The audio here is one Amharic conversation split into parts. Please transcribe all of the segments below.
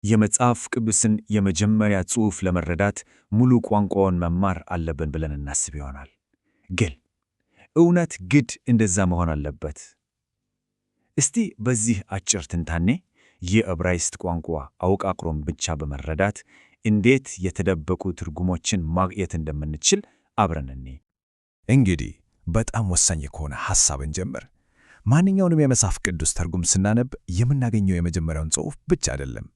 የመጽሐፍ ቅዱስን የመጀመሪያ ጽሑፍ ለመረዳት ሙሉ ቋንቋውን መማር አለብን ብለን እናስብ ይሆናል። ግን እውነት ግድ እንደዛ መሆን አለበት? እስቲ በዚህ አጭር ትንታኔ የዕብራይስጥ ቋንቋ አወቃቅሮን ብቻ በመረዳት እንዴት የተደበቁ ትርጉሞችን ማግኘት እንደምንችል አብረን እንይ። እንግዲህ በጣም ወሳኝ ከሆነ ሐሳብ እንጀምር። ማንኛውንም የመጽሐፍ ቅዱስ ትርጉም ስናነብ የምናገኘው የመጀመሪያውን ጽሑፍ ብቻ አይደለም።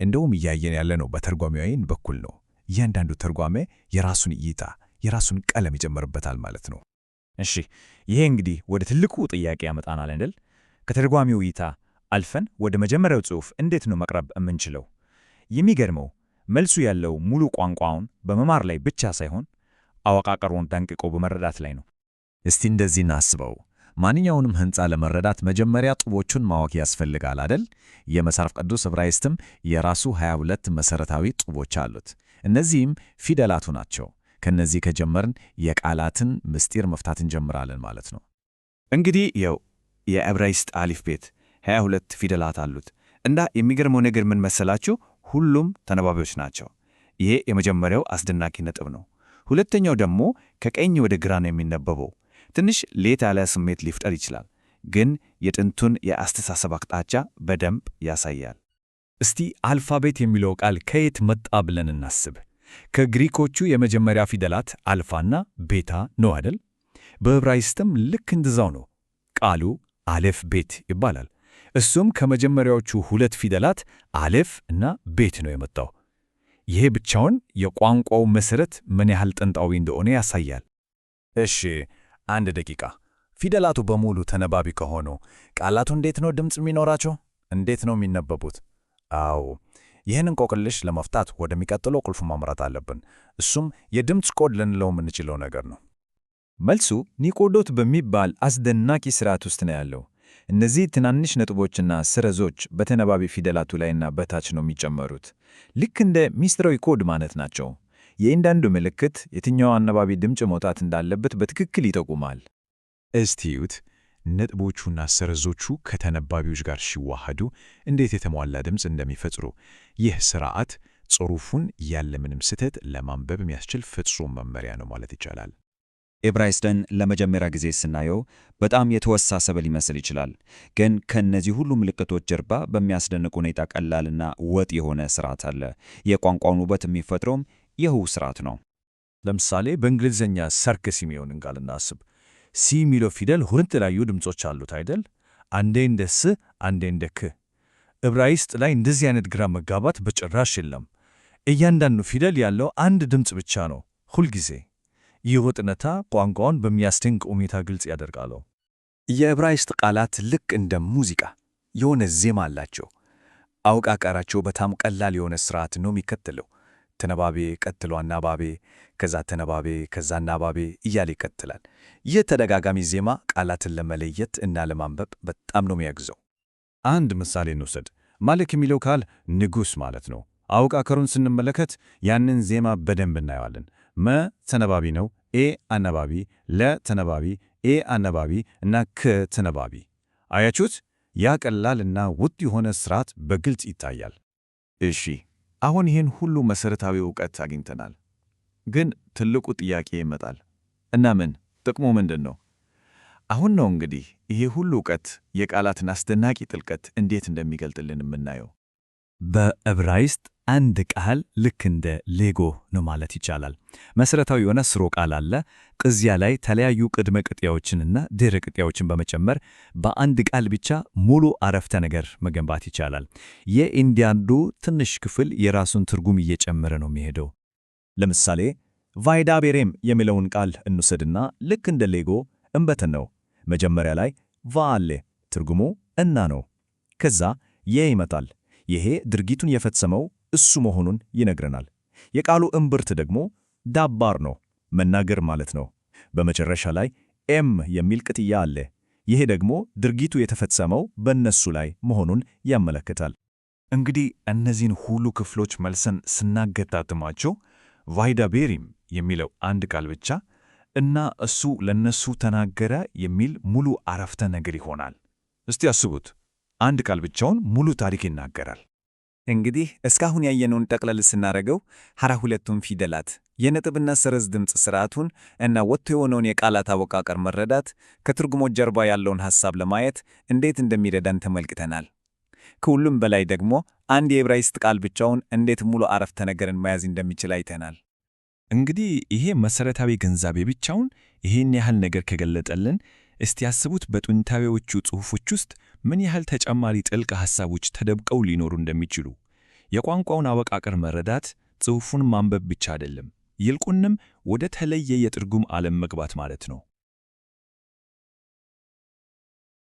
እንደውም እያየን ያለነው በተርጓሚው ዓይን በኩል ነው። እያንዳንዱ ተርጓሜ የራሱን እይታ፣ የራሱን ቀለም ይጨምርበታል ማለት ነው። እሺ፣ ይሄ እንግዲህ ወደ ትልቁ ጥያቄ ያመጣናል አይደል? ከተርጓሚው እይታ አልፈን ወደ መጀመሪያው ጽሑፍ እንዴት ነው መቅረብ የምንችለው? የሚገርመው መልሱ ያለው ሙሉ ቋንቋውን በመማር ላይ ብቻ ሳይሆን አወቃቀሩን ጠንቅቆ በመረዳት ላይ ነው። እስቲ እንደዚህ እናስበው። ማንኛውንም ሕንፃ ለመረዳት መጀመሪያ ጡቦቹን ማወቅ ያስፈልጋል አይደል? የመጽሐፍ ቅዱስ ዕብራይስጥም የራሱ 22 መሠረታዊ ጡቦች አሉት። እነዚህም ፊደላቱ ናቸው። ከነዚህ ከጀመርን የቃላትን ምስጢር መፍታት እንጀምራለን ማለት ነው። እንግዲህ የዕብራይስጥ አሊፍቤት 22 ፊደላት አሉት እና የሚገርመው ነገር ምን መሰላችሁ? ሁሉም ተነባቢዎች ናቸው። ይሄ የመጀመሪያው አስደናቂ ነጥብ ነው። ሁለተኛው ደግሞ ከቀኝ ወደ ግራ ነው የሚነበበው። ትንሽ ሌት ያለ ስሜት ሊፍጠር ይችላል፣ ግን የጥንቱን የአስተሳሰብ አቅጣጫ በደንብ ያሳያል። እስቲ አልፋቤት የሚለው ቃል ከየት መጣ ብለን እናስብ። ከግሪኮቹ የመጀመሪያ ፊደላት አልፋና ቤታ ነው አይደል? በዕብራይስጥም ልክ እንደዛው ነው። ቃሉ አሌፍ ቤት ይባላል። እሱም ከመጀመሪያዎቹ ሁለት ፊደላት አሌፍ እና ቤት ነው የመጣው። ይሄ ብቻውን የቋንቋው መሠረት ምን ያህል ጥንታዊ እንደሆነ ያሳያል። እሺ፣ አንድ ደቂቃ። ፊደላቱ በሙሉ ተነባቢ ከሆኑ ቃላቱ እንዴት ነው ድምፅ የሚኖራቸው? እንዴት ነው የሚነበቡት? አዎ፣ ይህን እንቆቅልሽ ለመፍታት ወደሚቀጥለው ቁልፍ ማምራት አለብን። እሱም የድምፅ ኮድ ልንለው የምንችለው ነገር ነው። መልሱ ኒቆዶት በሚባል አስደናቂ ሥርዓት ውስጥ ነው ያለው። እነዚህ ትናንሽ ነጥቦችና ሰረዞች በተነባቢ ፊደላቱ ላይና በታች ነው የሚጨመሩት። ልክ እንደ ሚስጥራዊ ኮድ ማለት ናቸው። የእያንዳንዱ ምልክት የትኛው አናባቢ ድምፅ መውጣት እንዳለበት በትክክል ይጠቁማል። እስቲዩት፣ ነጥቦቹና ሰረዞቹ ከተነባቢዎች ጋር ሲዋሃዱ እንዴት የተሟላ ድምፅ እንደሚፈጥሩ። ይህ ሥርዓት ጽሑፉን ያለምንም ስህተት ለማንበብ የሚያስችል ፍጹም መመሪያ ነው ማለት ይቻላል። ዕብራይስጥን ለመጀመሪያ ጊዜ ስናየው በጣም የተወሳሰበ ሊመስል ይችላል። ግን ከእነዚህ ሁሉ ምልክቶች ጀርባ በሚያስደንቅ ሁኔታ ቀላልና ወጥ የሆነ ሥርዓት አለ። የቋንቋውን ውበት የሚፈጥረውም ይህው ሥርዓት ነው። ለምሳሌ በእንግሊዝኛ ሰርክስ የሚለውን ቃል እናስብ። ሲ የሚለው ፊደል ሁለት የተለያዩ ድምፆች አሉት አይደል? አንዴ እንደ ስ፣ አንዴ እንደ ክ። ዕብራይስጥ ላይ እንደዚህ አይነት ግራ መጋባት በጭራሽ የለም። እያንዳንዱ ፊደል ያለው አንድ ድምፅ ብቻ ነው ሁልጊዜ። ይህ ወጥነታ ቋንቋውን በሚያስደንቅ ሁኔታ ግልጽ ያደርጋል። የዕብራይስጥ ቃላት ልክ እንደ ሙዚቃ የሆነ ዜማ አላቸው። አወቃቀራቸው በጣም ቀላል የሆነ ሥርዓት ነው የሚከተለው። ተነባቤ ቀጥሎ አናባቤ፣ ከዛ ተነባቤ፣ ከዛ አናባቤ እያለ ይቀጥላል። ይህ ተደጋጋሚ ዜማ ቃላትን ለመለየት እና ለማንበብ በጣም ነው የሚያግዘው። አንድ ምሳሌ እንውሰድ። ማለክ የሚለው ቃል ንጉሥ ማለት ነው። አወቃቀሩን ስንመለከት ያንን ዜማ በደንብ እናየዋለን። መ ተነባቢ ነው፣ ኤ አናባቢ፣ ለ ተነባቢ፣ ኤ አናባቢ እና ክ ተነባቢ። አያችሁት? ያ ቀላል እና ውጥ የሆነ ሥርዓት በግልጽ ይታያል። እሺ፣ አሁን ይህን ሁሉ መሠረታዊ ዕውቀት አግኝተናል። ግን ትልቁ ጥያቄ ይመጣል። እና ጥቅሙ ምንድን ነው? አሁን ነው እንግዲህ ይሄ ሁሉ ዕውቀት የቃላትን አስደናቂ ጥልቀት እንዴት እንደሚገልጥልን የምናየው። በዕብራይስጥ አንድ ቃል ልክ እንደ ሌጎ ነው ማለት ይቻላል። መሠረታዊ የሆነ ስሮ ቃል አለ። እዚያ ላይ ተለያዩ ቅድመ ቅጥያዎችንና ድህረ ቅጥያዎችን በመጨመር በአንድ ቃል ብቻ ሙሉ አረፍተ ነገር መገንባት ይቻላል። የእያንዳንዱ ትንሽ ክፍል የራሱን ትርጉም እየጨመረ ነው የሚሄደው። ለምሳሌ ቫይዳቤሬም የሚለውን ቃል እንውሰድና ልክ እንደ ሌጎ እንበትነው። መጀመሪያ ላይ ቫ አለ፣ ትርጉሙ እና ነው። ከዛ የ ይመጣል። ይሄ ድርጊቱን የፈጸመው እሱ መሆኑን ይነግረናል። የቃሉ እምብርት ደግሞ ዳባር ነው፣ መናገር ማለት ነው። በመጨረሻ ላይ ኤም የሚል ቅጥያ አለ። ይሄ ደግሞ ድርጊቱ የተፈጸመው በእነሱ ላይ መሆኑን ያመለክታል። እንግዲህ እነዚህን ሁሉ ክፍሎች መልሰን ስናገጣጥማቸው ቫይዳቤሪም የሚለው አንድ ቃል ብቻ እና እሱ ለነሱ ተናገረ የሚል ሙሉ አረፍተ ነገር ይሆናል። እስቲ አስቡት፣ አንድ ቃል ብቻውን ሙሉ ታሪክ ይናገራል። እንግዲህ እስካሁን ያየነውን ጠቅለል ስናደርገው 22ቱም ፊደላት የነጥብና ሰረዝ ድምፅ ስርዓቱን እና ወጥቶ የሆነውን የቃላት አወቃቀር መረዳት ከትርጉሞች ጀርባ ያለውን ሐሳብ ለማየት እንዴት እንደሚረዳን ተመልክተናል። ከሁሉም በላይ ደግሞ አንድ የዕብራይስጥ ቃል ብቻውን እንዴት ሙሉ አረፍተ ነገርን መያዝ እንደሚችል አይተናል። እንግዲህ ይሄ መሰረታዊ ግንዛቤ ብቻውን ይሄን ያህል ነገር ከገለጠልን፣ እስቲ ያስቡት በጥንታዊዎቹ ጽሑፎች ውስጥ ምን ያህል ተጨማሪ ጥልቅ ሐሳቦች ተደብቀው ሊኖሩ እንደሚችሉ። የቋንቋውን አወቃቀር መረዳት ጽሑፉን ማንበብ ብቻ አይደለም፣ ይልቁንም ወደ ተለየ የትርጉም ዓለም መግባት ማለት ነው።